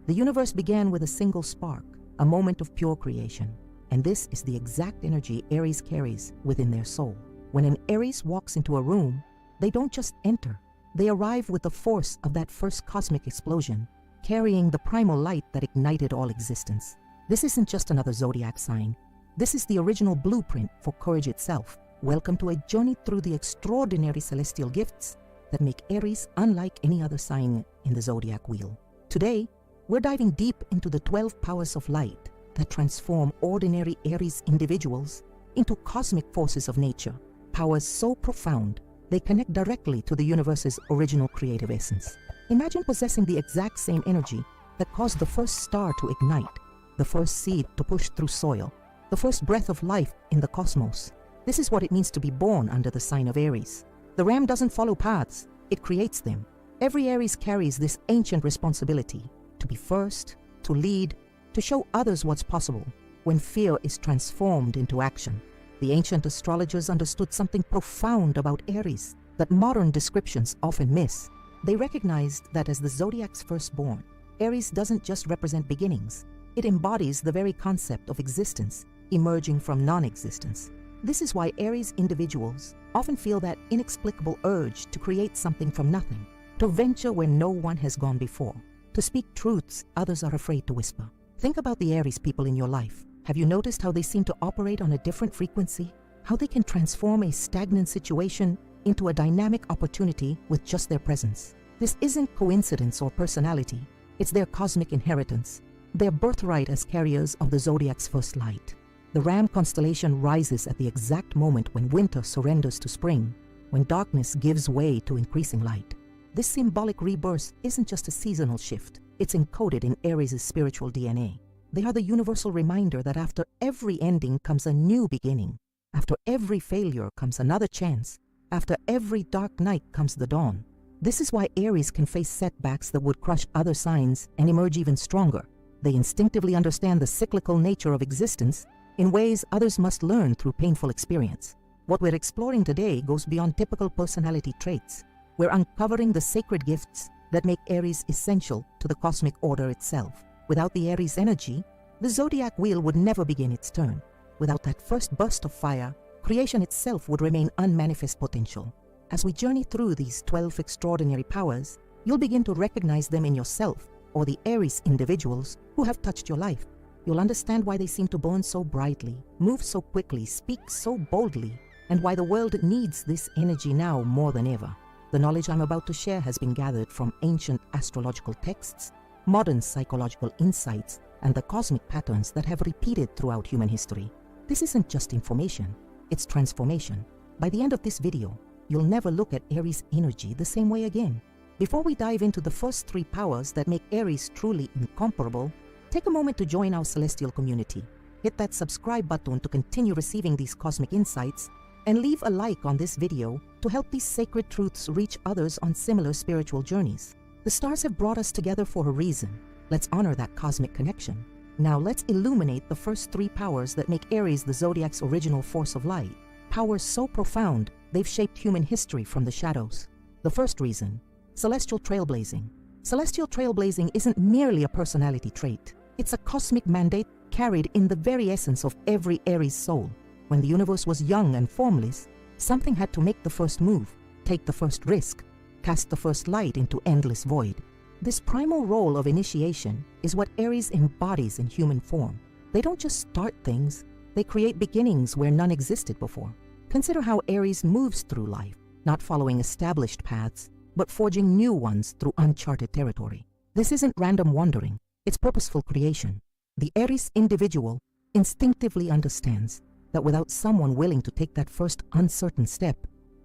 The universe began with a single spark, a moment of pure creation. And this is the exact energy Aries carries within their soul. When an Aries walks into a room, they don't just enter. They arrive with the force of that first cosmic explosion, carrying the primal light that ignited all existence. This isn't just another zodiac sign. This is the original blueprint for courage itself. Welcome to a journey through the extraordinary celestial gifts that make Aries unlike any other sign in the zodiac wheel. Today, we're diving deep into the 12 powers of light that transform ordinary Aries individuals into cosmic forces of nature. Powers so profound, they connect directly to the universe's original creative essence. Imagine possessing the exact same energy that caused the first star to ignite, the first seed to push through soil, the first breath of life in the cosmos. This is what it means to be born under the sign of Aries. The ram doesn't follow paths, it creates them. Every Aries carries this ancient responsibility to be first, to lead, to show others what's possible when fear is transformed into action. The ancient astrologers understood something profound about Aries that modern descriptions often miss. They recognized that as the zodiac's firstborn, Aries doesn't just represent beginnings. It embodies the very concept of existence emerging from non-existence. This is why Aries individuals often feel that inexplicable urge to create something from nothing, to venture where no one has gone before, to speak truths others are afraid to whisper. Think about the Aries people in your life. Have you noticed how they seem to operate on a different frequency? How they can transform a stagnant situation into a dynamic opportunity with just their presence? This isn't coincidence or personality. It's their cosmic inheritance, their birthright as carriers of the zodiac's first light. The Ram constellation rises at the exact moment when winter surrenders to spring, when darkness gives way to increasing light. This symbolic rebirth isn't just a seasonal shift. It's encoded in Aries' spiritual DNA. They are the universal reminder that after every ending comes a new beginning. After every failure comes another chance. After every dark night comes the dawn. This is why Aries can face setbacks that would crush other signs and emerge even stronger. They instinctively understand the cyclical nature of existence in ways others must learn through painful experience. What we're exploring today goes beyond typical personality traits. We're uncovering the sacred gifts that make Aries essential to the cosmic order itself. Without the Aries energy, the zodiac wheel would never begin its turn. Without that first burst of fire, creation itself would remain unmanifest potential. As we journey through these 12 extraordinary powers, you'll begin to recognize them in yourself or the Aries individuals who have touched your life. You'll understand why they seem to burn so brightly, move so quickly, speak so boldly, and why the world needs this energy now more than ever. The knowledge I'm about to share has been gathered from ancient astrological texts, modern psychological insights, and the cosmic patterns that have repeated throughout human history. This isn't just information, it's transformation. By the end of this video, you'll never look at Aries energy the same way again. Before we dive into the first 3 powers that make Aries truly incomparable, take a moment to join our celestial community. Hit that subscribe button to continue receiving these cosmic insights, and leave a like on this video to help these sacred truths reach others on similar spiritual journeys. The stars have brought us together for a reason. Let's honor that cosmic connection. Now let's illuminate the first 3 powers that make Aries the zodiac's original force of light. Powers so profound, they've shaped human history from the shadows. The first reason, celestial trailblazing. Celestial trailblazing isn't merely a personality trait. It's a cosmic mandate carried in the very essence of every Aries soul. When the universe was young and formless, something had to make the first move, take the first risk, cast the first light into endless void. This primal role of initiation is what Aries embodies in human form. They don't just start things, they create beginnings where none existed before. Consider how Aries moves through life, not following established paths, but forging new ones through uncharted territory. This isn't random wandering, it's purposeful creation. The Aries individual instinctively understands that without someone willing to take that first uncertain step,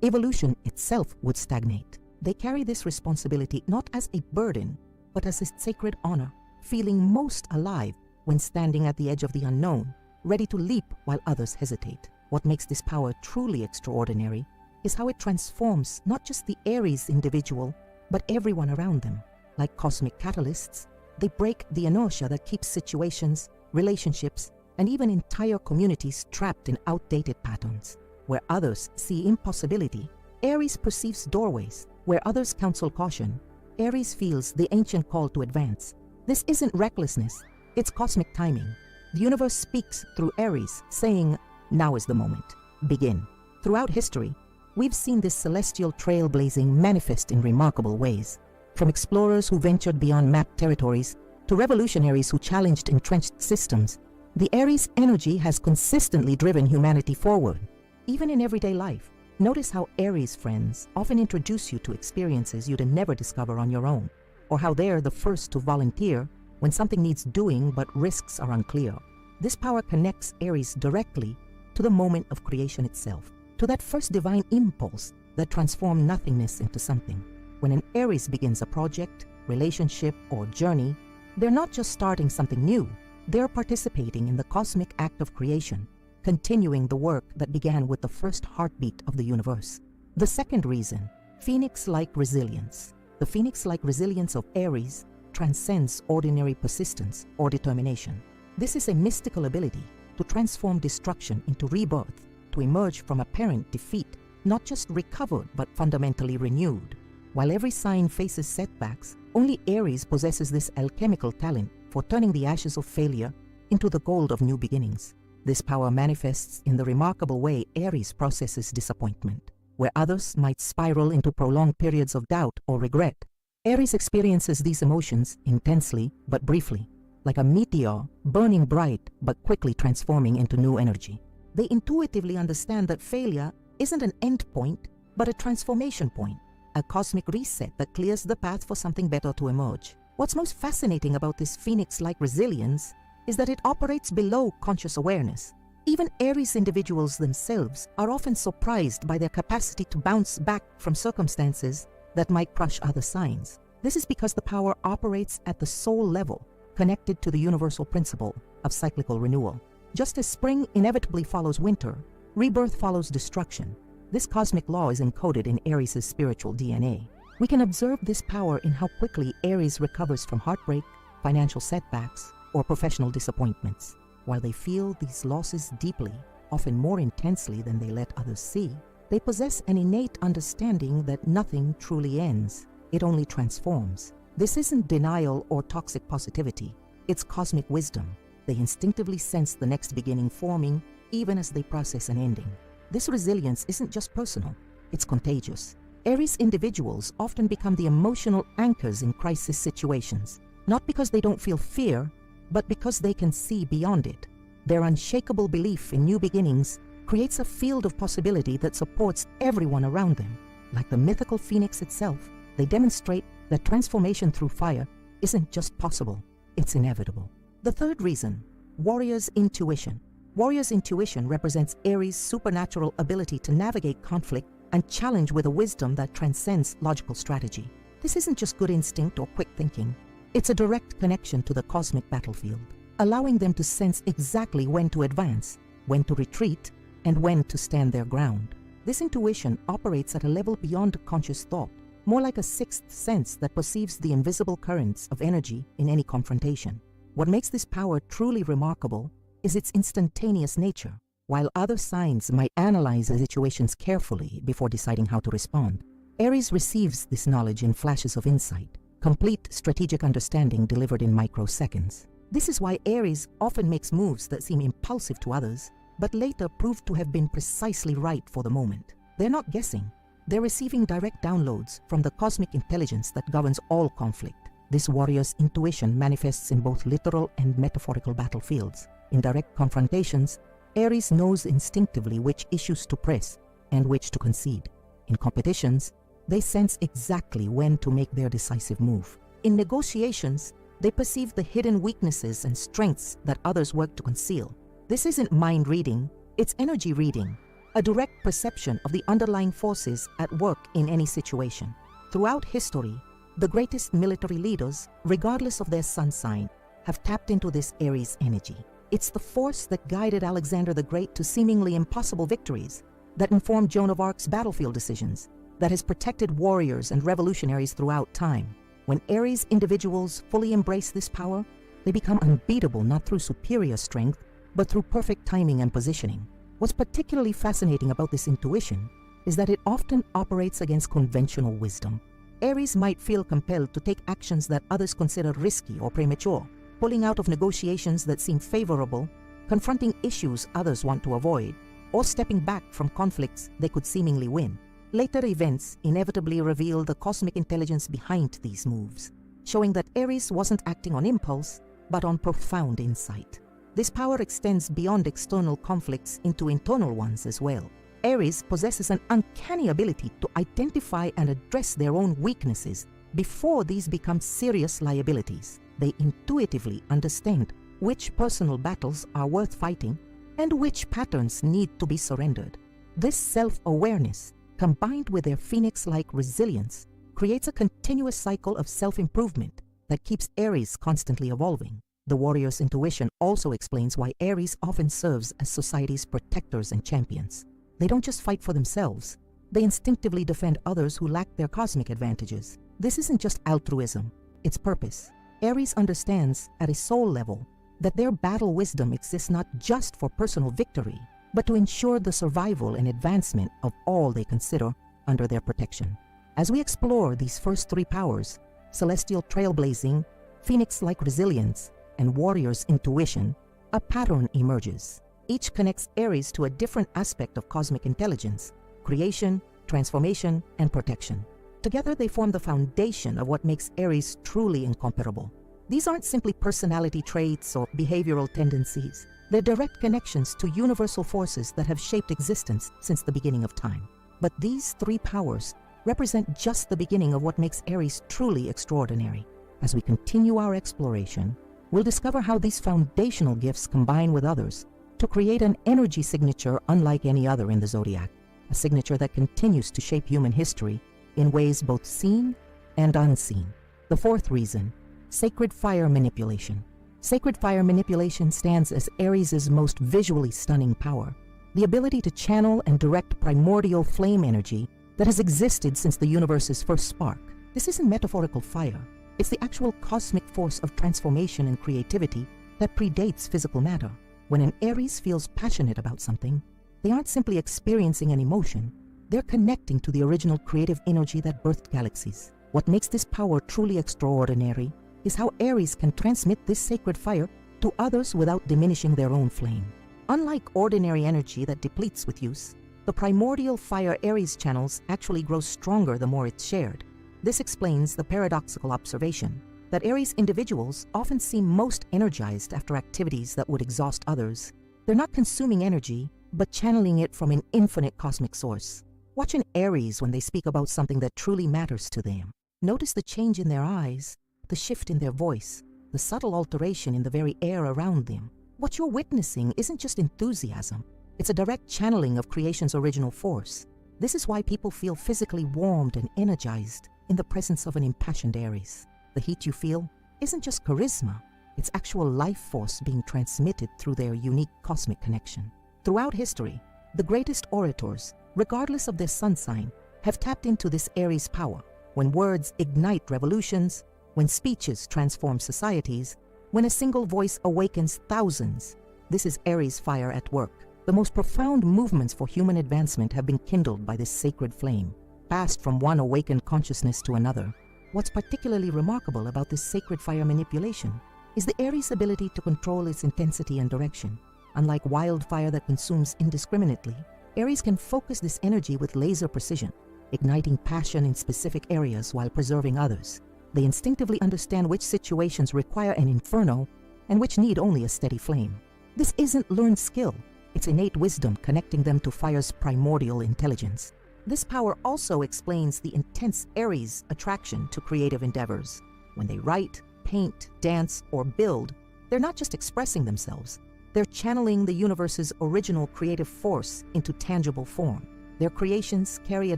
evolution itself would stagnate. They carry this responsibility not as a burden, but as a sacred honor, feeling most alive when standing at the edge of the unknown, ready to leap while others hesitate. What makes this power truly extraordinary is how it transforms not just the Aries individual, but everyone around them. Like cosmic catalysts, they break the inertia that keeps situations, relationships, and even entire communities trapped in outdated patterns. Where others see impossibility, Aries perceives doorways. Where others counsel caution, Aries feels the ancient call to advance. This isn't recklessness, it's cosmic timing. The universe speaks through Aries, saying, "Now is the moment. Begin." Throughout history, we've seen this celestial trailblazing manifest in remarkable ways. From explorers who ventured beyond mapped territories to revolutionaries who challenged entrenched systems, the Aries energy has consistently driven humanity forward. Even in everyday life, notice how Aries friends often introduce you to experiences you'd never discover on your own, or how they're the first to volunteer when something needs doing but risks are unclear. This power connects Aries directly to the moment of creation itself, to that first divine impulse that transformed nothingness into something. When an Aries begins a project, relationship, or journey, they're not just starting something new, they're participating in the cosmic act of creation, continuing the work that began with the first heartbeat of the universe. The second reason, phoenix-like resilience. The phoenix-like resilience of Aries transcends ordinary persistence or determination. This is a mystical ability to transform destruction into rebirth, to emerge from apparent defeat, not just recovered but fundamentally renewed. While every sign faces setbacks, only Aries possesses this alchemical talent for turning the ashes of failure into the gold of new beginnings. This power manifests in the remarkable way Aries processes disappointment. Where others might spiral into prolonged periods of doubt or regret, Aries experiences these emotions intensely but briefly, like a meteor burning bright but quickly transforming into new energy. They intuitively understand that failure isn't an end point, but a transformation point, a cosmic reset that clears the path for something better to emerge. What's most fascinating about this phoenix-like resilience is that it operates below conscious awareness. Even Aries individuals themselves are often surprised by their capacity to bounce back from circumstances that might crush other signs. This is because the power operates at the soul level, connected to the universal principle of cyclical renewal. Just as spring inevitably follows winter, rebirth follows destruction. This cosmic law is encoded in Aries' spiritual DNA. We can observe this power in how quickly Aries recovers from heartbreak, financial setbacks, or professional disappointments. While they feel these losses deeply, often more intensely than they let others see, they possess an innate understanding that nothing truly ends. It only transforms. This isn't denial or toxic positivity. It's cosmic wisdom. They instinctively sense the next beginning forming, even as they process an ending. This resilience isn't just personal, it's contagious. Aries individuals often become the emotional anchors in crisis situations, not because they don't feel fear, but because they can see beyond it. Their unshakable belief in new beginnings creates a field of possibility that supports everyone around them. Like the mythical phoenix itself, they demonstrate that transformation through fire isn't just possible, it's inevitable. The third reason, warrior's intuition. Warrior's intuition represents Aries' supernatural ability to navigate conflict and challenge with a wisdom that transcends logical strategy. This isn't just good instinct or quick thinking. It's a direct connection to the cosmic battlefield, allowing them to sense exactly when to advance, when to retreat, and when to stand their ground. This intuition operates at a level beyond conscious thought, more like a sixth sense that perceives the invisible currents of energy in any confrontation. What makes this power truly remarkable is its instantaneous nature. While other signs might analyze the situations carefully before deciding how to respond, Aries receives this knowledge in flashes of insight, complete strategic understanding delivered in microseconds. This is why Aries often makes moves that seem impulsive to others, but later prove to have been precisely right for the moment. They're not guessing. They're receiving direct downloads from the cosmic intelligence that governs all conflict. This warrior's intuition manifests in both literal and metaphorical battlefields. In direct confrontations, Aries knows instinctively which issues to press and which to concede. In competitions, they sense exactly when to make their decisive move. In negotiations, they perceive the hidden weaknesses and strengths that others work to conceal. This isn't mind reading, it's energy reading, a direct perception of the underlying forces at work in any situation. Throughout history, the greatest military leaders, regardless of their sun sign, have tapped into this Aries energy. It's the force that guided Alexander the Great to seemingly impossible victories, that informed Joan of Arc's battlefield decisions, that has protected warriors and revolutionaries throughout time. When Aries individuals fully embrace this power, they become unbeatable not through superior strength, but through perfect timing and positioning. What's particularly fascinating about this intuition is that it often operates against conventional wisdom. Aries might feel compelled to take actions that others consider risky or premature, pulling out of negotiations that seem favorable, confronting issues others want to avoid, or stepping back from conflicts they could seemingly win. Later events inevitably reveal the cosmic intelligence behind these moves, showing that Aries wasn't acting on impulse, but on profound insight. This power extends beyond external conflicts into internal ones as well. Aries possesses an uncanny ability to identify and address their own weaknesses before these become serious liabilities. They intuitively understand which personal battles are worth fighting and which patterns need to be surrendered. This self-awareness, combined with their phoenix-like resilience, creates a continuous cycle of self-improvement that keeps Aries constantly evolving. The warrior's intuition also explains why Aries often serves as society's protectors and champions. They don't just fight for themselves, they instinctively defend others who lack their cosmic advantages. This isn't just altruism, it's purpose. Aries understands at a soul level that their battle wisdom exists not just for personal victory, but to ensure the survival and advancement of all they consider under their protection. As we explore these first three powers, celestial trailblazing, phoenix-like resilience, and warrior's intuition, a pattern emerges. Each connects Aries to a different aspect of cosmic intelligence: creation, transformation, and protection. Together they form the foundation of what makes Aries truly incomparable. These aren't simply personality traits or behavioral tendencies. They're direct connections to universal forces that have shaped existence since the beginning of time. But these three powers represent just the beginning of what makes Aries truly extraordinary. As we continue our exploration, we'll discover how these foundational gifts combine with others to create an energy signature unlike any other in the Zodiac, a signature that continues to shape human history in ways both seen and unseen. The fourth reason: sacred fire manipulation. Sacred fire manipulation stands as Aries' most visually stunning power, the ability to channel and direct primordial flame energy that has existed since the universe's first spark. This isn't metaphorical fire, it's the actual cosmic force of transformation and creativity that predates physical matter. When an Aries feels passionate about something, they aren't simply experiencing an emotion, they're connecting to the original creative energy that birthed galaxies. What makes this power truly extraordinary is how Aries can transmit this sacred fire to others without diminishing their own flame. Unlike ordinary energy that depletes with use, the primordial fire Aries channels actually grows stronger the more it's shared. This explains the paradoxical observation that Aries individuals often seem most energized after activities that would exhaust others. They're not consuming energy, but channeling it from an infinite cosmic source. Watch an Aries when they speak about something that truly matters to them. Notice the change in their eyes, the shift in their voice, the subtle alteration in the very air around them. What you're witnessing isn't just enthusiasm, it's a direct channeling of creation's original force. This is why people feel physically warmed and energized in the presence of an impassioned Aries. The heat you feel isn't just charisma, it's actual life force being transmitted through their unique cosmic connection. Throughout history, the greatest orators, regardless of their sun sign, have tapped into this Aries power. When words ignite revolutions, when speeches transform societies, when a single voice awakens thousands, this is Aries fire at work. The most profound movements for human advancement have been kindled by this sacred flame, passed from one awakened consciousness to another. What's particularly remarkable about this sacred fire manipulation is the Aries' ability to control its intensity and direction. Unlike wildfire that consumes indiscriminately, Aries can focus this energy with laser precision, igniting passion in specific areas while preserving others. They instinctively understand which situations require an inferno and which need only a steady flame. This isn't learned skill, it's innate wisdom connecting them to fire's primordial intelligence. This power also explains the intense Aries' attraction to creative endeavors. When they write, paint, dance, or build, they're not just expressing themselves, they're channeling the universe's original creative force into tangible form. Their creations carry a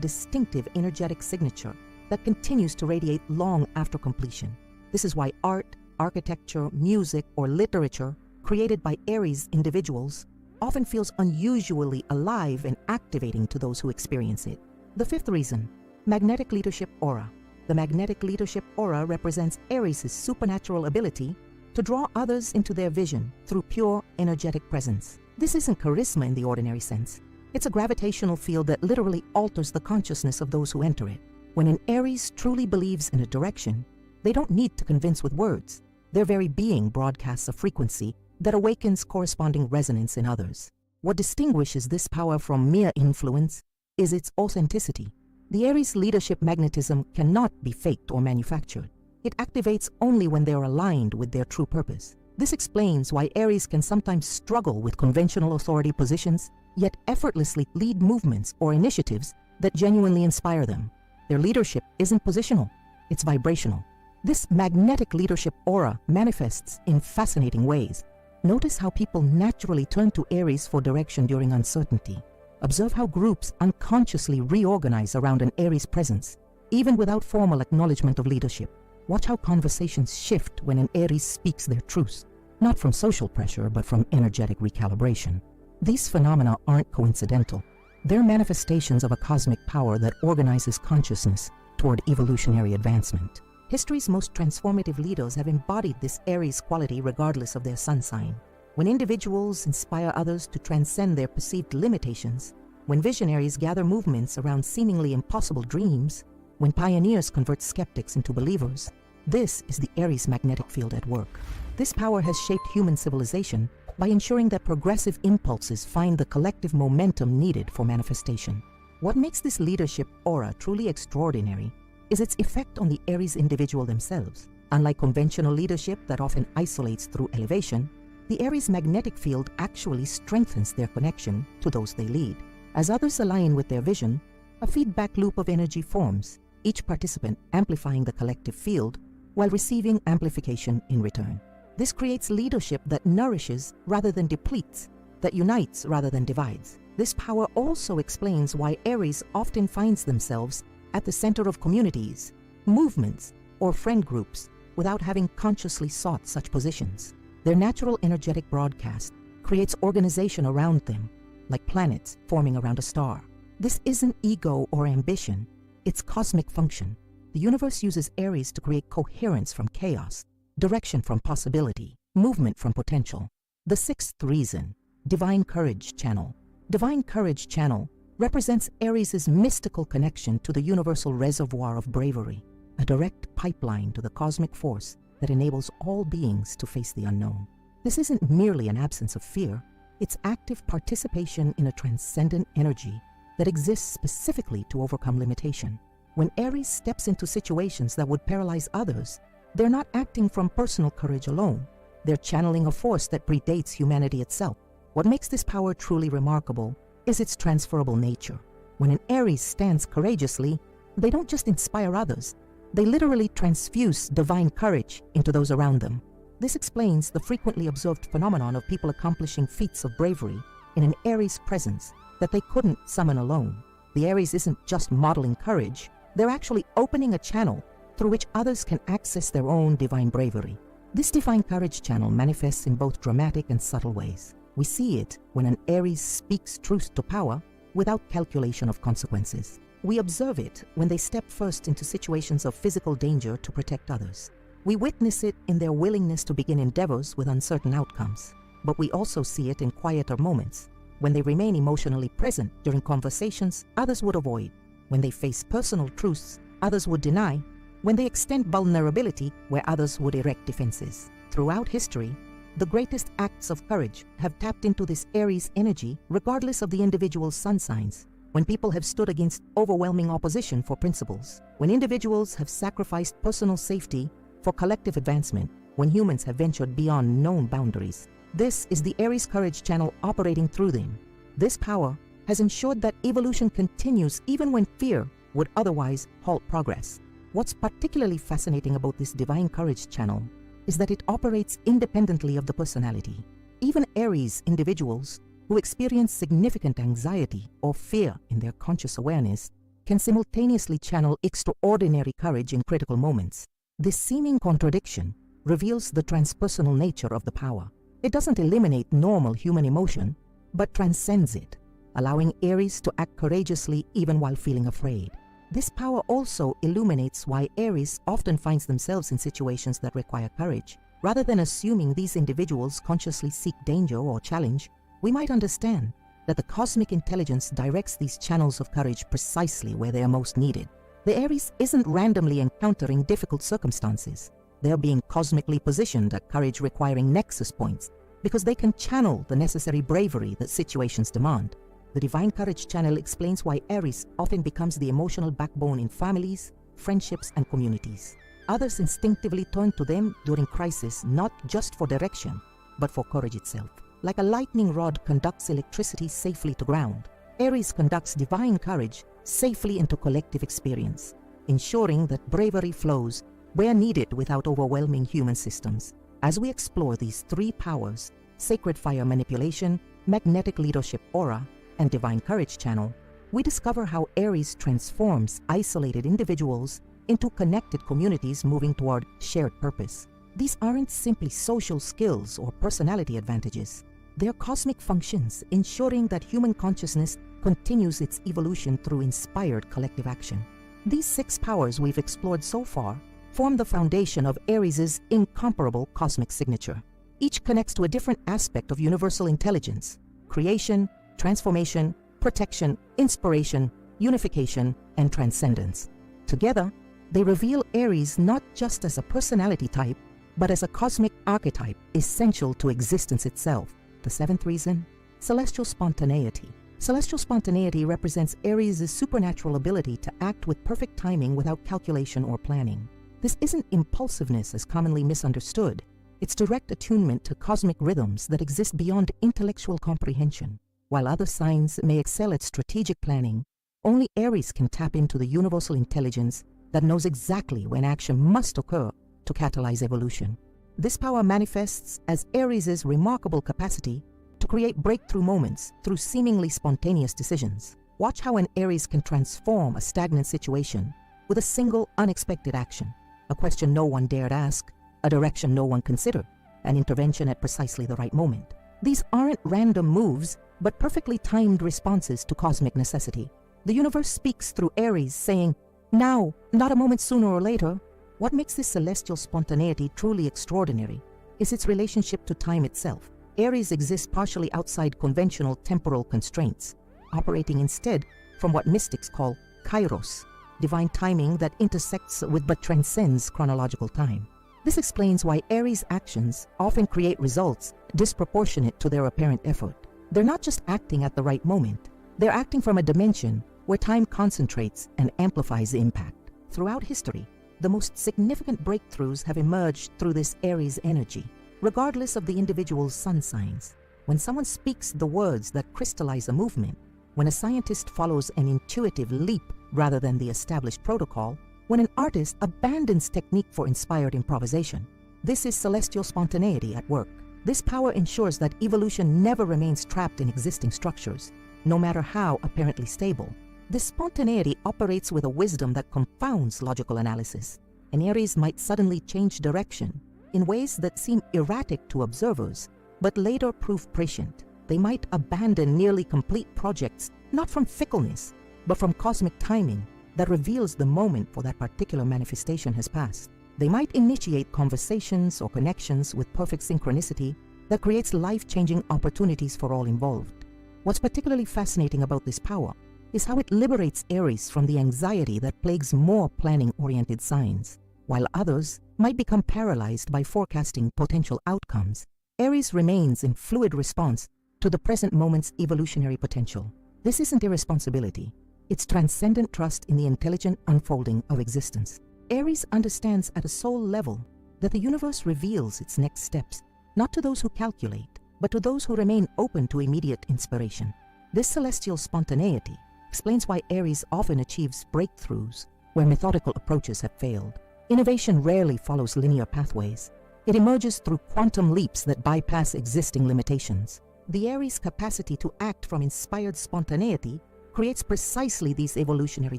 distinctive energetic signature that continues to radiate long after completion. This is why art, architecture, music, or literature created by Aries individuals often feels unusually alive and activating to those who experience it. The fifth reason: magnetic leadership aura. The magnetic leadership aura represents Aries' supernatural ability to draw others into their vision through pure energetic presence. This isn't charisma in the ordinary sense. It's a gravitational field that literally alters the consciousness of those who enter it. When an Aries truly believes in a direction, they don't need to convince with words. Their very being broadcasts a frequency that awakens corresponding resonance in others. What distinguishes this power from mere influence is its authenticity. The Aries leadership magnetism cannot be faked or manufactured. It activates only when they are aligned with their true purpose. This explains why Aries can sometimes struggle with conventional authority positions, yet effortlessly lead movements or initiatives that genuinely inspire them. Their leadership isn't positional, it's vibrational. This magnetic leadership aura manifests in fascinating ways. Notice how people naturally turn to Aries for direction during uncertainty. Observe how groups unconsciously reorganize around an Aries presence, even without formal acknowledgement of leadership. Watch how conversations shift when an Aries speaks their truth, not from social pressure, but from energetic recalibration. These phenomena aren't coincidental. They're manifestations of a cosmic power that organizes consciousness toward evolutionary advancement. History's most transformative leaders have embodied this Aries quality regardless of their sun sign. When individuals inspire others to transcend their perceived limitations, when visionaries gather movements around seemingly impossible dreams, when pioneers convert skeptics into believers, this is the Aries magnetic field at work. This power has shaped human civilization by ensuring that progressive impulses find the collective momentum needed for manifestation. What makes this leadership aura truly extraordinary is its effect on the Aries individual themselves. Unlike conventional leadership that often isolates through elevation, the Aries magnetic field actually strengthens their connection to those they lead. As others align with their vision, a feedback loop of energy forms, each participant amplifying the collective field while receiving amplification in return. This creates leadership that nourishes rather than depletes, that unites rather than divides. This power also explains why Aries often finds themselves at the center of communities, movements, or friend groups without having consciously sought such positions. Their natural energetic broadcast creates organization around them, like planets forming around a star. This isn't ego or ambition, it's cosmic function. The universe uses Aries to create coherence from chaos, direction from possibility, movement from potential. The sixth reason, Divine Courage Channel. Divine Courage Channel represents Aries' mystical connection to the universal reservoir of bravery, a direct pipeline to the cosmic force that enables all beings to face the unknown. This isn't merely an absence of fear, it's active participation in a transcendent energy that exists specifically to overcome limitation. When Aries steps into situations that would paralyze others, they're not acting from personal courage alone. They're channeling a force that predates humanity itself. What makes this power truly remarkable is its transferable nature. When an Aries stands courageously, they don't just inspire others, they literally transfuse divine courage into those around them. This explains the frequently observed phenomenon of people accomplishing feats of bravery in an Aries presence that they couldn't summon alone. The Aries isn't just modeling courage, they're actually opening a channel through which others can access their own divine bravery. This divine courage channel manifests in both dramatic and subtle ways. We see it when an Aries speaks truth to power without calculation of consequences. We observe it when they step first into situations of physical danger to protect others. We witness it in their willingness to begin endeavors with uncertain outcomes. But we also see it in quieter moments, when they remain emotionally present during conversations others would avoid, when they face personal truths others would deny, when they extend vulnerability where others would erect defenses. Throughout history, the greatest acts of courage have tapped into this Aries energy regardless of the individual's sun signs. When people have stood against overwhelming opposition for principles, when individuals have sacrificed personal safety for collective advancement, when humans have ventured beyond known boundaries. This is the Aries courage channel operating through them. This power has ensured that evolution continues even when fear would otherwise halt progress. What's particularly fascinating about this divine courage channel is that it operates independently of the personality. Even Aries individuals who experience significant anxiety or fear in their conscious awareness can simultaneously channel extraordinary courage in critical moments. This seeming contradiction reveals the transpersonal nature of the power. It doesn't eliminate normal human emotion, but transcends it, allowing Aries to act courageously even while feeling afraid. This power also illuminates why Aries often finds themselves in situations that require courage. Rather than assuming these individuals consciously seek danger or challenge, we might understand that the cosmic intelligence directs these channels of courage precisely where they are most needed. The Aries isn't randomly encountering difficult circumstances. They're being cosmically positioned at courage requiring nexus points because they can channel the necessary bravery that situations demand. The Divine Courage channel explains why Aries often becomes the emotional backbone in families, friendships, and communities. Others instinctively turn to them during crisis, not just for direction, but for courage itself. Like a lightning rod conducts electricity safely to ground, Aries conducts divine courage safely into collective experience, ensuring that bravery flows where needed without overwhelming human systems. As we explore these three powers, sacred fire manipulation, magnetic leadership aura, and divine courage channel, we discover how Aries transforms isolated individuals into connected communities moving toward shared purpose. These aren't simply social skills or personality advantages. They are cosmic functions ensuring that human consciousness continues its evolution through inspired collective action. These 6 powers we've explored so far form the foundation of Aries' incomparable cosmic signature. Each connects to a different aspect of universal intelligence: creation, transformation, protection, inspiration, unification, and transcendence. Together, they reveal Aries not just as a personality type, but as a cosmic archetype essential to existence itself. The 7th reason: celestial spontaneity. Celestial spontaneity represents Aries' supernatural ability to act with perfect timing without calculation or planning. This isn't impulsiveness as commonly misunderstood. It's direct attunement to cosmic rhythms that exist beyond intellectual comprehension. While other signs may excel at strategic planning, only Aries can tap into the universal intelligence that knows exactly when action must occur to catalyze evolution. This power manifests as Aries' remarkable capacity to create breakthrough moments through seemingly spontaneous decisions. Watch how an Aries can transform a stagnant situation with a single unexpected action: a question no one dared ask, a direction no one considered, an intervention at precisely the right moment. These aren't random moves, but perfectly timed responses to cosmic necessity. The universe speaks through Aries, saying, "Now, not a moment sooner or later." What makes this celestial spontaneity truly extraordinary is its relationship to time itself. Aries exists partially outside conventional temporal constraints, operating instead from what mystics call kairos, divine timing that intersects with but transcends chronological time. This explains why Aries' actions often create results disproportionate to their apparent effort. They're not just acting at the right moment, they're acting from a dimension where time concentrates and amplifies the impact. Throughout history, the most significant breakthroughs have emerged through this Aries energy, regardless of the individual's sun signs. When someone speaks the words that crystallize a movement, when a scientist follows an intuitive leap rather than the established protocol, when an artist abandons technique for inspired improvisation, this is celestial spontaneity at work. This power ensures that evolution never remains trapped in existing structures, no matter how apparently stable. This spontaneity operates with a wisdom that confounds logical analysis. An Aries might suddenly change direction in ways that seem erratic to observers, but later prove prescient. They might abandon nearly complete projects, not from fickleness, but from cosmic timing that reveals the moment for that particular manifestation has passed. They might initiate conversations or connections with perfect synchronicity that creates life-changing opportunities for all involved. What's particularly fascinating about this power is how it liberates Aries from the anxiety that plagues more planning-oriented signs. While others might become paralyzed by forecasting potential outcomes, Aries remains in fluid response to the present moment's evolutionary potential. This isn't irresponsibility. It's transcendent trust in the intelligent unfolding of existence. Aries understands at a soul level that the universe reveals its next steps, not to those who calculate, but to those who remain open to immediate inspiration. This celestial spontaneity explains why Aries often achieves breakthroughs where methodical approaches have failed. Innovation rarely follows linear pathways. It emerges through quantum leaps that bypass existing limitations. The Aries' capacity to act from inspired spontaneity creates precisely these evolutionary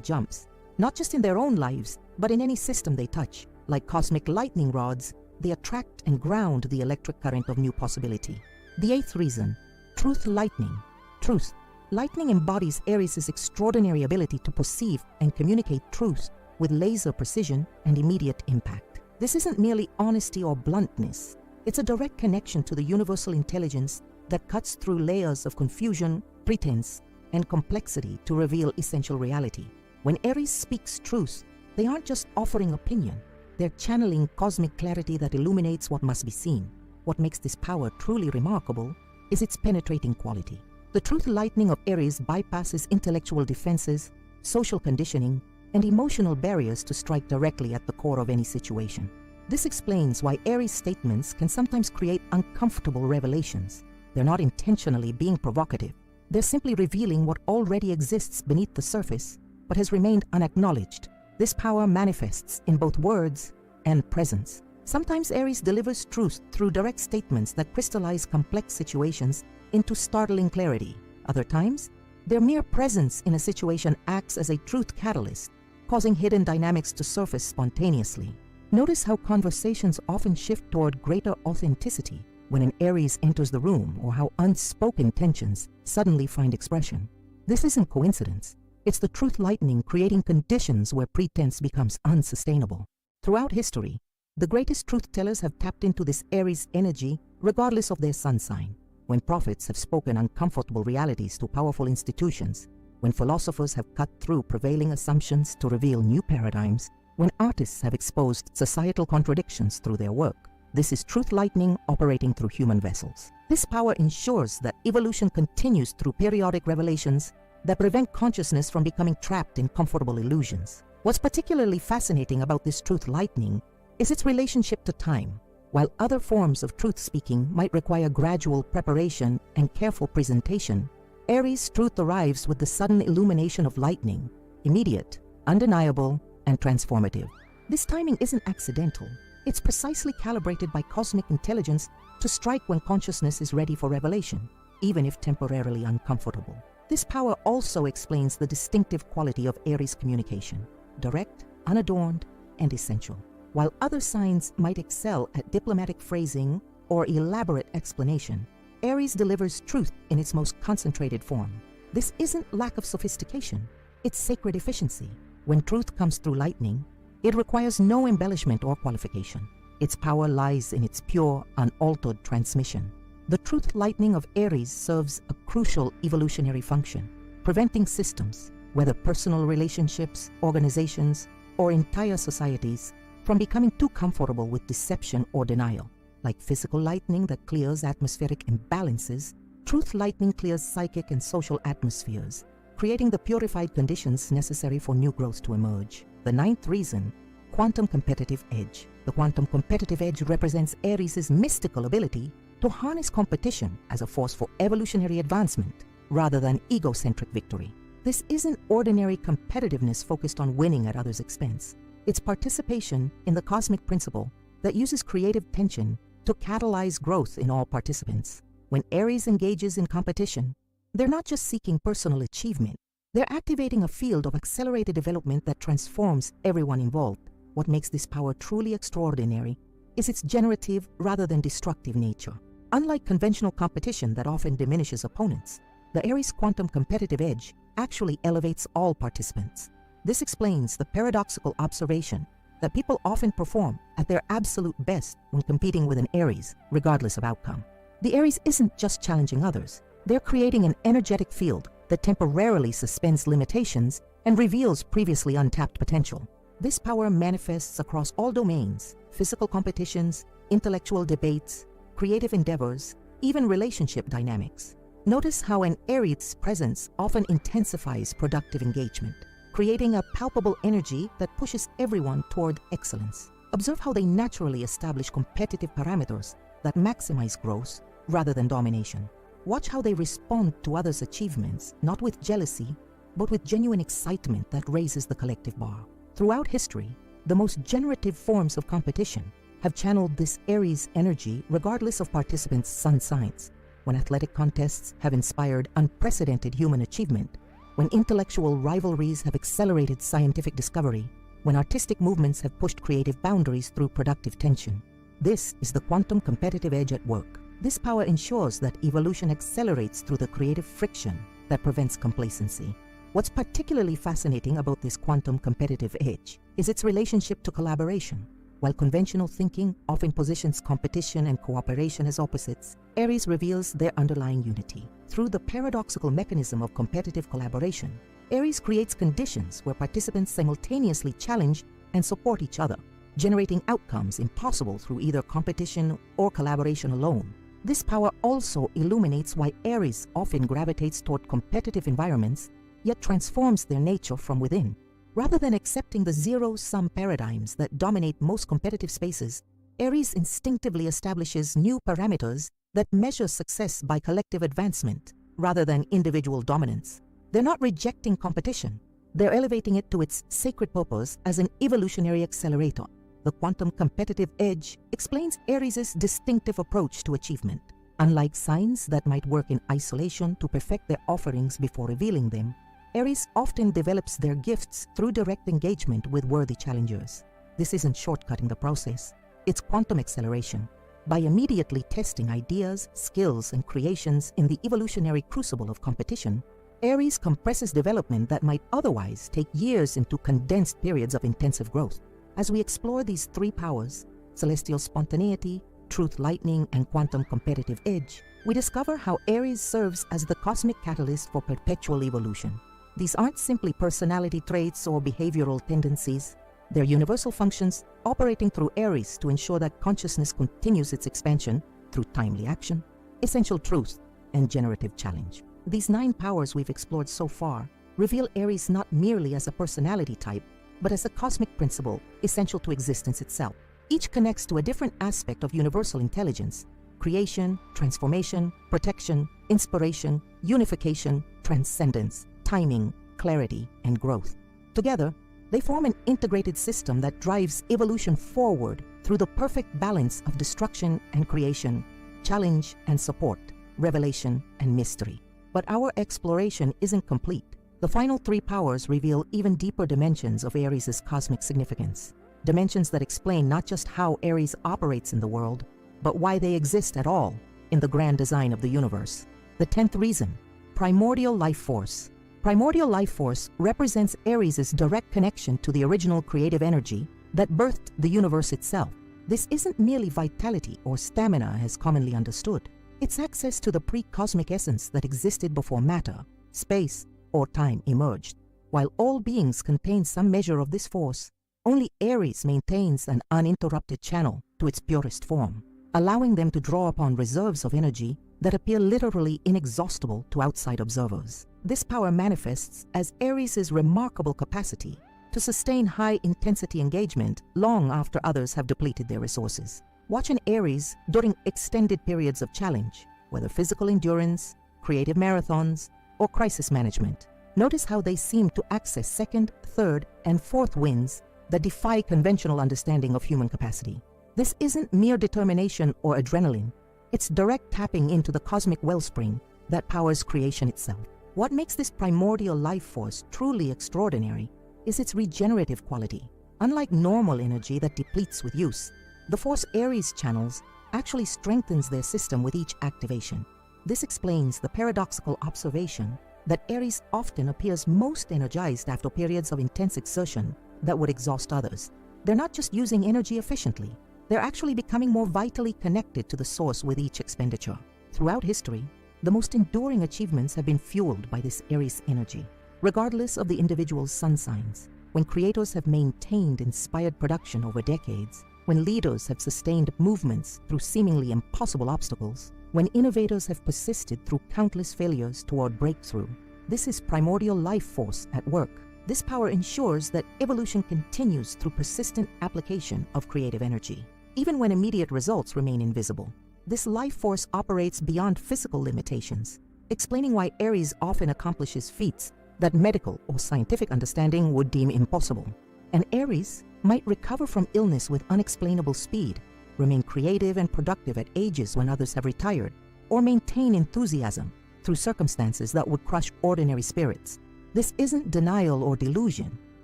jumps, not just in their own lives, but in any system they touch. Like cosmic lightning rods, they attract and ground the electric current of new possibility. The 8th reason: truth lightning. Truth. Lightning embodies Aries' extraordinary ability to perceive and communicate truth with laser precision and immediate impact. This isn't merely honesty or bluntness. It's a direct connection to the universal intelligence that cuts through layers of confusion, pretense, and complexity to reveal essential reality. When Aries speaks truth, they aren't just offering opinion. They're channeling cosmic clarity that illuminates what must be seen. What makes this power truly remarkable is its penetrating quality. The truth lightning of Aries bypasses intellectual defenses, social conditioning, and emotional barriers to strike directly at the core of any situation. This explains why Aries statements can sometimes create uncomfortable revelations. They're not intentionally being provocative. They're simply revealing what already exists beneath the surface, but has remained unacknowledged. This power manifests in both words and presence. Sometimes Aries delivers truth through direct statements that crystallize complex situations into startling clarity. Other times, their mere presence in a situation acts as a truth catalyst, causing hidden dynamics to surface spontaneously. Notice how conversations often shift toward greater authenticity when an Aries enters the room, or how unspoken tensions suddenly find expression. This isn't coincidence. It's the truth lightning creating conditions where pretense becomes unsustainable. Throughout history, the greatest truth tellers have tapped into this Aries energy regardless of their sun sign. When prophets have spoken uncomfortable realities to powerful institutions, when philosophers have cut through prevailing assumptions to reveal new paradigms, when artists have exposed societal contradictions through their work, this is truth lightning operating through human vessels. This power ensures that evolution continues through periodic revelations that prevent consciousness from becoming trapped in comfortable illusions. What's particularly fascinating about this truth lightning is its relationship to time. While other forms of truth-speaking might require gradual preparation and careful presentation, Aries' truth arrives with the sudden illumination of lightning, immediate, undeniable, and transformative. This timing isn't accidental. It's precisely calibrated by cosmic intelligence to strike when consciousness is ready for revelation, even if temporarily uncomfortable. This power also explains the distinctive quality of Aries communication: direct, unadorned, and essential. While other signs might excel at diplomatic phrasing or elaborate explanation, Aries delivers truth in its most concentrated form. This isn't lack of sophistication, it's sacred efficiency. When truth comes through lightning, it requires no embellishment or qualification. Its power lies in its pure, unaltered transmission. The truth lightning of Aries serves a crucial evolutionary function, preventing systems, whether personal relationships, organizations, or entire societies, from becoming too comfortable with deception or denial. Like physical lightning that clears atmospheric imbalances, truth lightning clears psychic and social atmospheres, creating the purified conditions necessary for new growth to emerge. The ninth reason, quantum competitive edge. The quantum competitive edge represents Aries' mystical ability to harness competition as a force for evolutionary advancement rather than egocentric victory. This isn't ordinary competitiveness focused on winning at others' expense. It's participation in the cosmic principle that uses creative tension to catalyze growth in all participants. When Aries engages in competition, they're not just seeking personal achievement. They're activating a field of accelerated development that transforms everyone involved. What makes this power truly extraordinary is its generative rather than destructive nature. Unlike conventional competition that often diminishes opponents, the Aries quantum competitive edge actually elevates all participants. This explains the paradoxical observation that people often perform at their absolute best when competing with an Aries, regardless of outcome. The Aries isn't just challenging others. They're creating an energetic field that temporarily suspends limitations and reveals previously untapped potential. This power manifests across all domains: physical competitions, intellectual debates, creative endeavors, even relationship dynamics. Notice how an Aries presence often intensifies productive engagement, creating a palpable energy that pushes everyone toward excellence. Observe how they naturally establish competitive parameters that maximize growth rather than domination. Watch how they respond to others' achievements, not with jealousy, but with genuine excitement that raises the collective bar. Throughout history, the most generative forms of competition have channeled this Aries energy regardless of participants' sun signs. When athletic contests have inspired unprecedented human achievement, when intellectual rivalries have accelerated scientific discovery, when artistic movements have pushed creative boundaries through productive tension. This is the quantum competitive edge at work. This power ensures that evolution accelerates through the creative friction that prevents complacency. What's particularly fascinating about this quantum competitive edge is its relationship to collaboration. While conventional thinking often positions competition and cooperation as opposites, Aries reveals their underlying unity. Through the paradoxical mechanism of competitive collaboration, Aries creates conditions where participants simultaneously challenge and support each other, generating outcomes impossible through either competition or collaboration alone. This power also illuminates why Aries often gravitates toward competitive environments, yet transforms their nature from within. Rather than accepting the zero-sum paradigms that dominate most competitive spaces, Aries instinctively establishes new parameters that measure success by collective advancement rather than individual dominance. They're not rejecting competition. They're elevating it to its sacred purpose as an evolutionary accelerator. The quantum competitive edge explains Aries' distinctive approach to achievement. Unlike signs that might work in isolation to perfect their offerings before revealing them, Aries often develops their gifts through direct engagement with worthy challengers. This isn't shortcutting the process, it's quantum acceleration. By immediately testing ideas, skills, and creations in the evolutionary crucible of competition, Aries compresses development that might otherwise take years into condensed periods of intensive growth. As we explore these three powers, celestial spontaneity, truth lightning, and quantum competitive edge, we discover how Aries serves as the cosmic catalyst for perpetual evolution. These aren't simply personality traits or behavioral tendencies. They're universal functions operating through Aries to ensure that consciousness continues its expansion through timely action, essential truth, and generative challenge. These 9 powers we've explored so far reveal Aries not merely as a personality type, but as a cosmic principle essential to existence itself. Each connects to a different aspect of universal intelligence: creation, transformation, protection, inspiration, unification, transcendence, timing, clarity, and growth. Together, they form an integrated system that drives evolution forward through the perfect balance of destruction and creation, challenge and support, revelation and mystery. But our exploration isn't complete. The final 3 powers reveal even deeper dimensions of Aries' cosmic significance. Dimensions that explain not just how Aries operates in the world, but why they exist at all in the grand design of the universe. The 10th reason: primordial life force. Primordial life force represents Aries' direct connection to the original creative energy that birthed the universe itself. This isn't merely vitality or stamina as commonly understood. It's access to the pre-cosmic essence that existed before matter, space, or time emerged. While all beings contain some measure of this force, only Aries maintains an uninterrupted channel to its purest form, allowing them to draw upon reserves of energy that appear literally inexhaustible to outside observers. This power manifests as Aries' remarkable capacity to sustain high-intensity engagement long after others have depleted their resources. Watch an Aries during extended periods of challenge, whether physical endurance, creative marathons, or crisis management. Notice how they seem to access second, third, and fourth winds that defy conventional understanding of human capacity. This isn't mere determination or adrenaline. It's direct tapping into the cosmic wellspring that powers creation itself. What makes this primordial life force truly extraordinary is its regenerative quality. Unlike normal energy that depletes with use, the force Aries channels actually strengthens their system with each activation. This explains the paradoxical observation that Aries often appears most energized after periods of intense exertion that would exhaust others. They're not just using energy efficiently, they're actually becoming more vitally connected to the source with each expenditure. Throughout history, the most enduring achievements have been fueled by this Aries energy. Regardless of the individual's sun signs, when creators have maintained inspired production over decades, when leaders have sustained movements through seemingly impossible obstacles, when innovators have persisted through countless failures toward breakthrough, this is primordial life force at work. This power ensures that evolution continues through persistent application of creative energy, even when immediate results remain invisible. This life force operates beyond physical limitations, explaining why Aries often accomplishes feats that medical or scientific understanding would deem impossible. An Aries might recover from illness with unexplainable speed, remain creative and productive at ages when others have retired, or maintain enthusiasm through circumstances that would crush ordinary spirits. This isn't denial or delusion,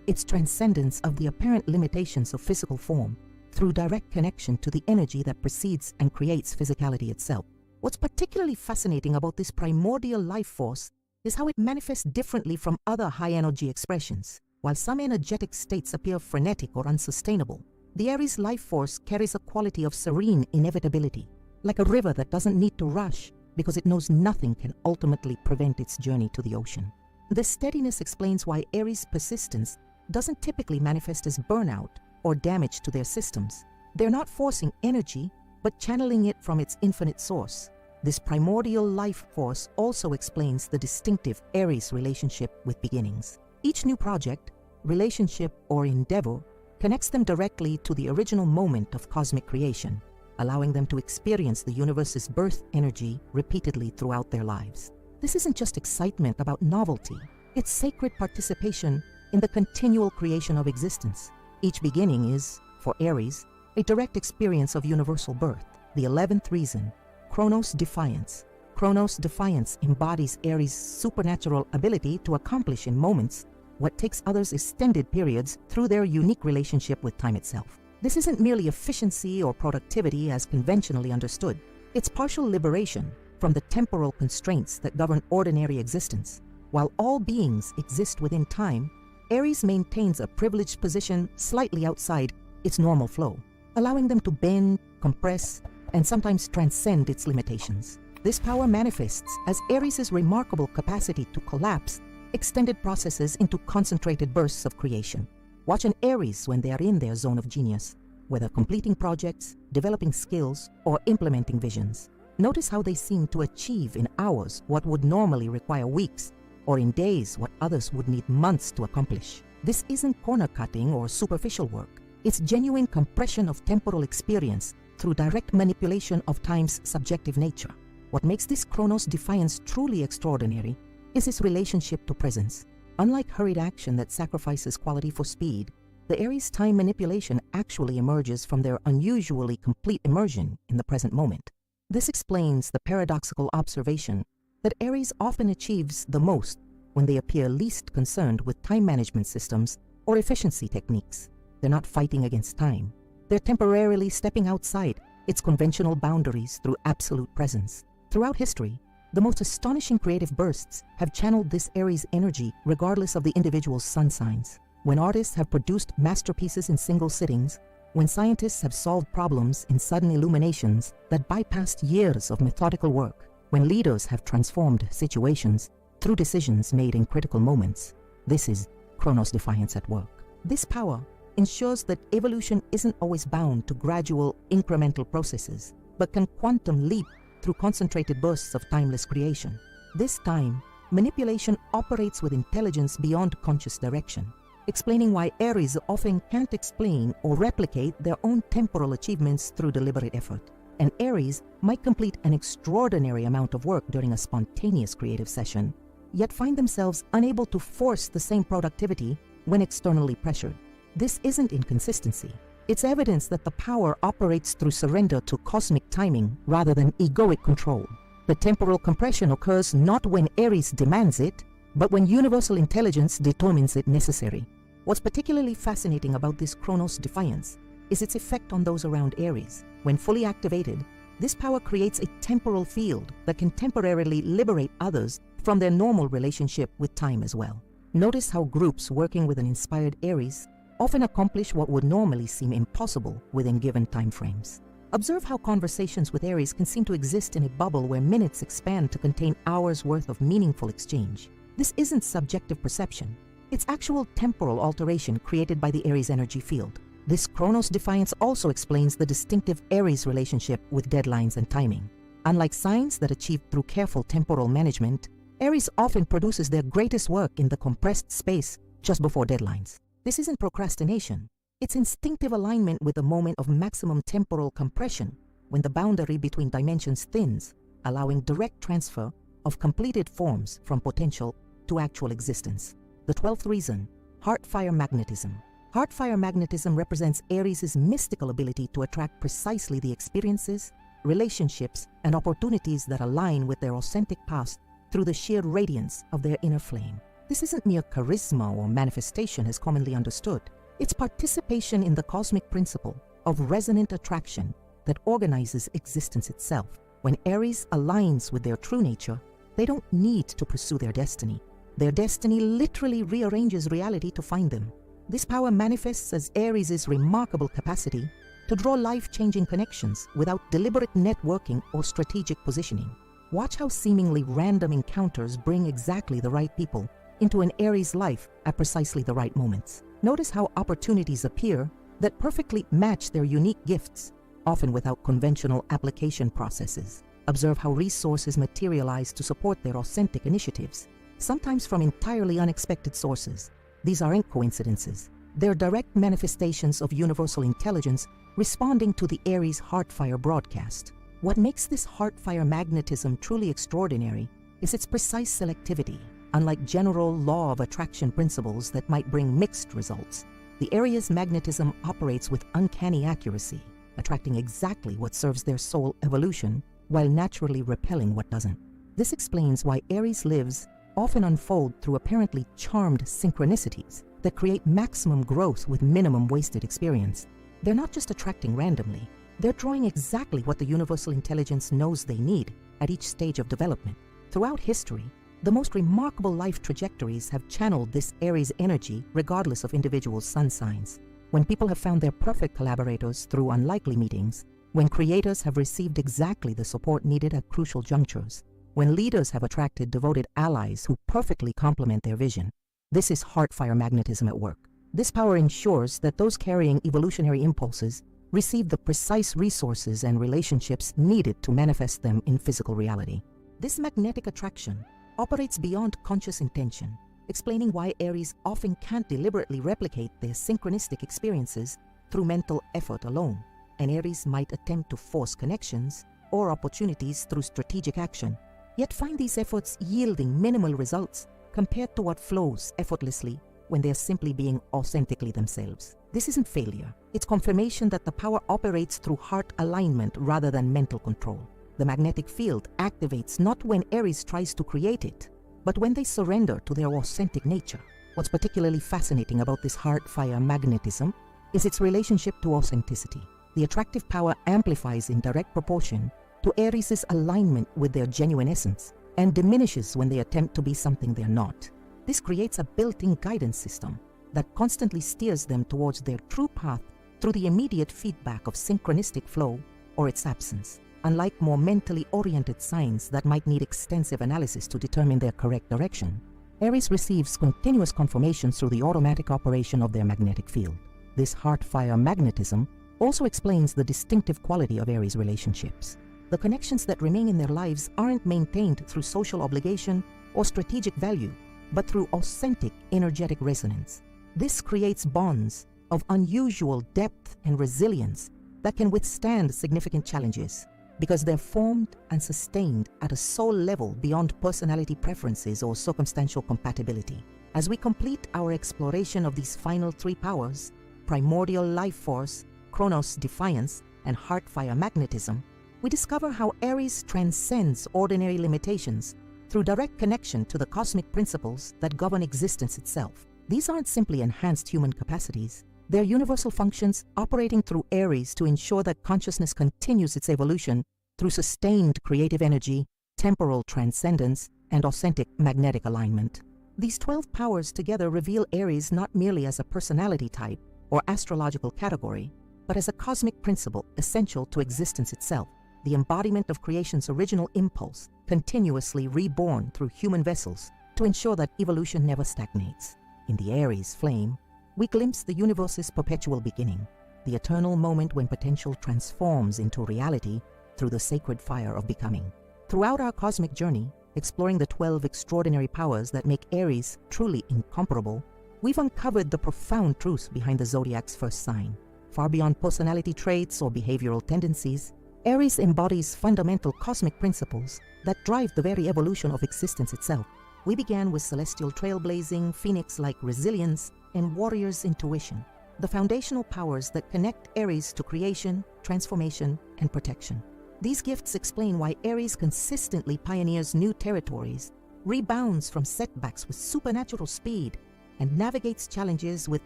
it's transcendence of the apparent limitations of physical form through direct connection to the energy that precedes and creates physicality itself. What's particularly fascinating about this primordial life force is how it manifests differently from other high-energy expressions. While some energetic states appear frenetic or unsustainable, the Aries life force carries a quality of serene inevitability, like a river that doesn't need to rush because it knows nothing can ultimately prevent its journey to the ocean. This steadiness explains why Aries' persistence doesn't typically manifest as burnout or damage to their systems. They're not forcing energy, but channeling it from its infinite source. This primordial life force also explains the distinctive Aries relationship with beginnings. Each new project, relationship, or endeavor connects them directly to the original moment of cosmic creation, allowing them to experience the universe's birth energy repeatedly throughout their lives. This isn't just excitement about novelty, it's sacred participation in the continual creation of existence. Each beginning is, for Aries, a direct experience of universal birth. The 11th reason, Chronos Defiance. Chronos Defiance embodies Aries' supernatural ability to accomplish in moments what takes others extended periods through their unique relationship with time itself. This isn't merely efficiency or productivity as conventionally understood. It's partial liberation from the temporal constraints that govern ordinary existence. While all beings exist within time, Aries maintains a privileged position slightly outside its normal flow, allowing them to bend, compress, and sometimes transcend its limitations. This power manifests as Aries' remarkable capacity to collapse extended processes into concentrated bursts of creation. Watch an Aries when they are in their zone of genius, whether completing projects, developing skills, or implementing visions. Notice how they seem to achieve in hours what would normally require weeks, or in days what others would need months to accomplish. This isn't corner cutting or superficial work. It's genuine compression of temporal experience through direct manipulation of time's subjective nature. What makes this Chronos Defiance truly extraordinary is its relationship to presence. Unlike hurried action that sacrifices quality for speed, the Aries' time manipulation actually emerges from their unusually complete immersion in the present moment. This explains the paradoxical observation that Aries often achieves the most when they appear least concerned with time management systems or efficiency techniques. They're not fighting against time. They're temporarily stepping outside its conventional boundaries through absolute presence. Throughout history, the most astonishing creative bursts have channeled this Aries energy regardless of the individual's sun signs. When artists have produced masterpieces in single sittings, when scientists have solved problems in sudden illuminations that bypassed years of methodical work, when leaders have transformed situations through decisions made in critical moments, this is Chronos Defiance at work. This power ensures that evolution isn't always bound to gradual, incremental processes, but can quantum leap through concentrated bursts of timeless creation. This time, manipulation operates with intelligence beyond conscious direction, explaining why Aries often can't explain or replicate their own temporal achievements through deliberate effort. An Aries might complete an extraordinary amount of work during a spontaneous creative session, yet find themselves unable to force the same productivity when externally pressured. This isn't inconsistency. It's evidence that the power operates through surrender to cosmic timing rather than egoic control. The temporal compression occurs not when Aries demands it, but when universal intelligence determines it necessary. What's particularly fascinating about this Chronos Defiance is its effect on those around Aries. When fully activated, this power creates a temporal field that can temporarily liberate others from their normal relationship with time as well. Notice how groups working with an inspired Aries often accomplish what would normally seem impossible within given time frames. Observe how conversations with Aries can seem to exist in a bubble where minutes expand to contain hours worth of meaningful exchange. This isn't subjective perception. It's actual temporal alteration created by the Aries energy field. This Chronos Defiance also explains the distinctive Aries relationship with deadlines and timing. Unlike signs that achieve through careful temporal management, Aries often produces their greatest work in the compressed space just before deadlines. This isn't procrastination. It's instinctive alignment with the moment of maximum temporal compression, when the boundary between dimensions thins, allowing direct transfer of completed forms from potential to actual existence. The 12th reason, Heart-Fire Magnetism. Heart-Fire Magnetism represents Aries' mystical ability to attract precisely the experiences, relationships, and opportunities that align with their authentic past through the sheer radiance of their inner flame. This isn't mere charisma or manifestation as commonly understood. It's participation in the cosmic principle of resonant attraction that organizes existence itself. When Aries aligns with their true nature, they don't need to pursue their destiny. Their destiny literally rearranges reality to find them. This power manifests as Aries' remarkable capacity to draw life-changing connections without deliberate networking or strategic positioning. Watch how seemingly random encounters bring exactly the right people into an Aries life at precisely the right moments. Notice how opportunities appear that perfectly match their unique gifts, often without conventional application processes. Observe how resources materialize to support their authentic initiatives, sometimes from entirely unexpected sources. These aren't coincidences. They're direct manifestations of universal intelligence responding to the Aries Heartfire broadcast. What makes this Heartfire magnetism truly extraordinary is its precise selectivity. Unlike general law of attraction principles that might bring mixed results, the Aries magnetism operates with uncanny accuracy, attracting exactly what serves their soul evolution while naturally repelling what doesn't. This explains why Aries lives often unfold through apparently charmed synchronicities that create maximum growth with minimum wasted experience. They're not just attracting randomly, they're drawing exactly what the universal intelligence knows they need at each stage of development. Throughout history, the most remarkable life trajectories have channeled this Aries energy regardless of individual sun signs. When people have found their perfect collaborators through unlikely meetings, when creators have received exactly the support needed at crucial junctures, when leaders have attracted devoted allies who perfectly complement their vision, this is Heartfire magnetism at work. This power ensures that those carrying evolutionary impulses receive the precise resources and relationships needed to manifest them in physical reality. This magnetic attraction operates beyond conscious intention, explaining why Aries often can't deliberately replicate their synchronistic experiences through mental effort alone. An Aries might attempt to force connections or opportunities through strategic action, yet find these efforts yielding minimal results compared to what flows effortlessly when they are simply being authentically themselves. This isn't failure. It's confirmation that the power operates through heart alignment rather than mental control. The magnetic field activates not when Aries tries to create it, but when they surrender to their authentic nature. What's particularly fascinating about this Heartfire magnetism is its relationship to authenticity. The attractive power amplifies in direct proportion to Aries' alignment with their genuine essence and diminishes when they attempt to be something they're not. This creates a built-in guidance system that constantly steers them towards their true path through the immediate feedback of synchronistic flow or its absence. Unlike more mentally oriented signs that might need extensive analysis to determine their correct direction, Aries receives continuous confirmations through the automatic operation of their magnetic field. This Heartfire magnetism also explains the distinctive quality of Aries relationships. The connections that remain in their lives aren't maintained through social obligation or strategic value, but through authentic energetic resonance. This creates bonds of unusual depth and resilience that can withstand significant challenges because they're formed and sustained at a soul level beyond personality preferences or circumstantial compatibility. As we complete our exploration of these final three powers, primordial life force, Chronos defiance, and Heartfire magnetism, we discover how Aries transcends ordinary limitations through direct connection to the cosmic principles that govern existence itself. These aren't simply enhanced human capacities. They're universal functions operating through Aries to ensure that consciousness continues its evolution through sustained creative energy, temporal transcendence, and authentic magnetic alignment. These 12 powers together reveal Aries not merely as a personality type or astrological category, but as a cosmic principle essential to existence itself, the embodiment of creation's original impulse, continuously reborn through human vessels to ensure that evolution never stagnates. In the Aries flame, we glimpse the universe's perpetual beginning, the eternal moment when potential transforms into reality through the sacred fire of becoming. Throughout our cosmic journey, exploring the 12 extraordinary powers that make Aries truly incomparable, we've uncovered the profound truth behind the Zodiac's first sign. Far beyond personality traits or behavioral tendencies, Aries embodies fundamental cosmic principles that drive the very evolution of existence itself. We began with celestial trailblazing, phoenix-like resilience, and warrior's intuition, the foundational powers that connect Aries to creation, transformation, and protection. These gifts explain why Aries consistently pioneers new territories, rebounds from setbacks with supernatural speed, and navigates challenges with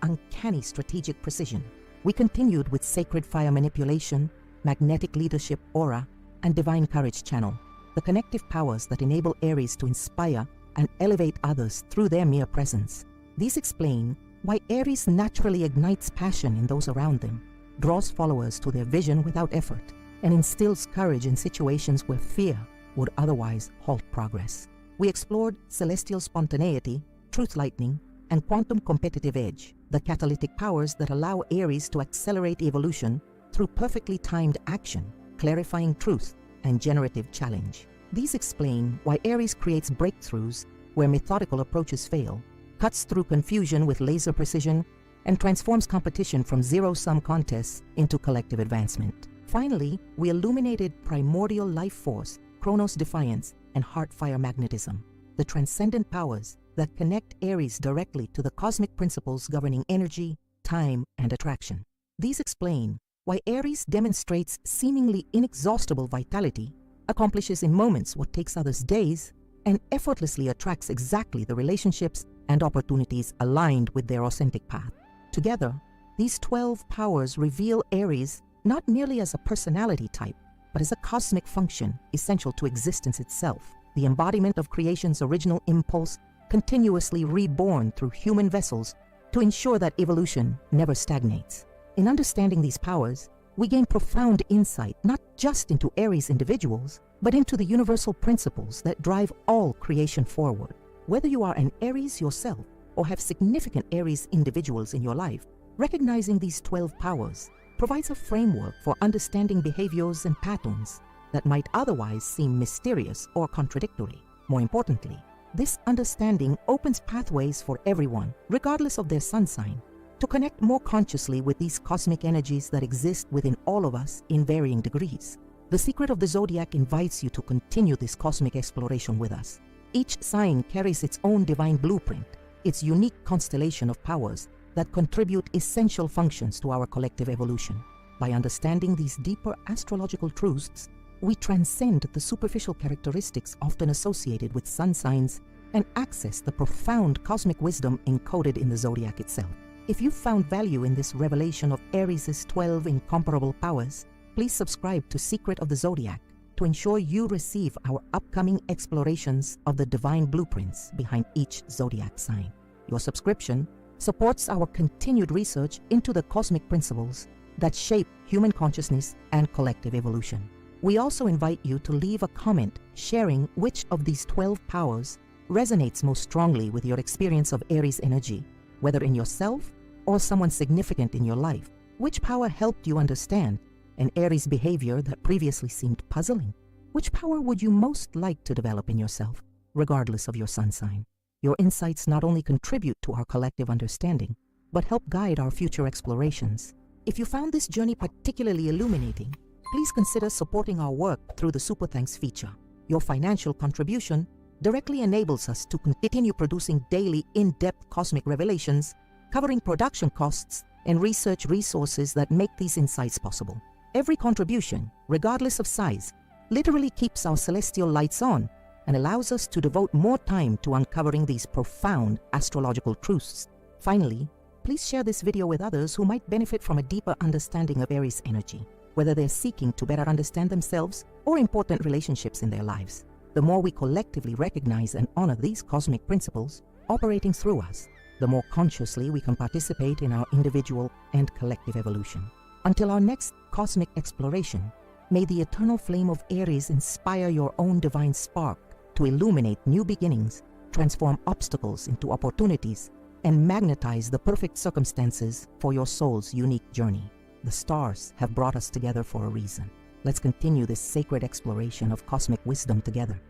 uncanny strategic precision. We continued with sacred fire manipulation, magnetic leadership aura, and divine courage channel, the connective powers that enable Aries to inspire and elevate others through their mere presence. These explain why Aries naturally ignites passion in those around them, draws followers to their vision without effort, and instills courage in situations where fear would otherwise halt progress. We explored celestial spontaneity, truth lightning, and quantum competitive edge, the catalytic powers that allow Aries to accelerate evolution through perfectly timed action, clarifying truth, and generative challenge. These explain why Aries creates breakthroughs where methodical approaches fail, cuts through confusion with laser precision, and transforms competition from zero-sum contests into collective advancement. Finally, we illuminated primordial life force, Chronos defiance, and heartfire magnetism, the transcendent powers that connect Aries directly to the cosmic principles governing energy, time, and attraction. These explain why Aries demonstrates seemingly inexhaustible vitality, accomplishes in moments what takes others days, and effortlessly attracts exactly the relationships and opportunities aligned with their authentic path. Together, these 12 powers reveal Aries not merely as a personality type, but as a cosmic function essential to existence itself, the embodiment of creation's original impulse, continuously reborn through human vessels to ensure that evolution never stagnates. In understanding these powers, we gain profound insight not just into Aries individuals, but into the universal principles that drive all creation forward. Whether you are an Aries yourself or have significant Aries individuals in your life, recognizing these 12 powers provides a framework for understanding behaviors and patterns that might otherwise seem mysterious or contradictory. More importantly, this understanding opens pathways for everyone, regardless of their sun sign, to connect more consciously with these cosmic energies that exist within all of us in varying degrees. The Secret of the Zodiac invites you to continue this cosmic exploration with us. Each sign carries its own divine blueprint, its unique constellation of powers that contribute essential functions to our collective evolution. By understanding these deeper astrological truths, we transcend the superficial characteristics often associated with sun signs and access the profound cosmic wisdom encoded in the zodiac itself. If you found value in this revelation of Aries' 12 incomparable powers, please subscribe to Secret of the Zodiac to ensure you receive our upcoming explorations of the divine blueprints behind each zodiac sign. Your subscription supports our continued research into the cosmic principles that shape human consciousness and collective evolution. We also invite you to leave a comment sharing which of these 12 powers resonates most strongly with your experience of Aries energy, whether in yourself or someone significant in your life. Which power helped you understand an Aries behavior that previously seemed puzzling? Which power would you most like to develop in yourself, regardless of your sun sign? Your insights not only contribute to our collective understanding, but help guide our future explorations. If you found this journey particularly illuminating, please consider supporting our work through the Super Thanks feature. Your financial contribution directly enables us to continue producing daily in-depth cosmic revelations, covering production costs and research resources that make these insights possible. Every contribution, regardless of size, literally keeps our celestial lights on and allows us to devote more time to uncovering these profound astrological truths. Finally, please share this video with others who might benefit from a deeper understanding of Aries energy, whether they're seeking to better understand themselves or important relationships in their lives. The more we collectively recognize and honor these cosmic principles operating through us, the more consciously we can participate in our individual and collective evolution. Until our next cosmic exploration, may the eternal flame of Aries inspire your own divine spark to illuminate new beginnings, transform obstacles into opportunities, and magnetize the perfect circumstances for your soul's unique journey. The stars have brought us together for a reason. Let's continue this sacred exploration of cosmic wisdom together.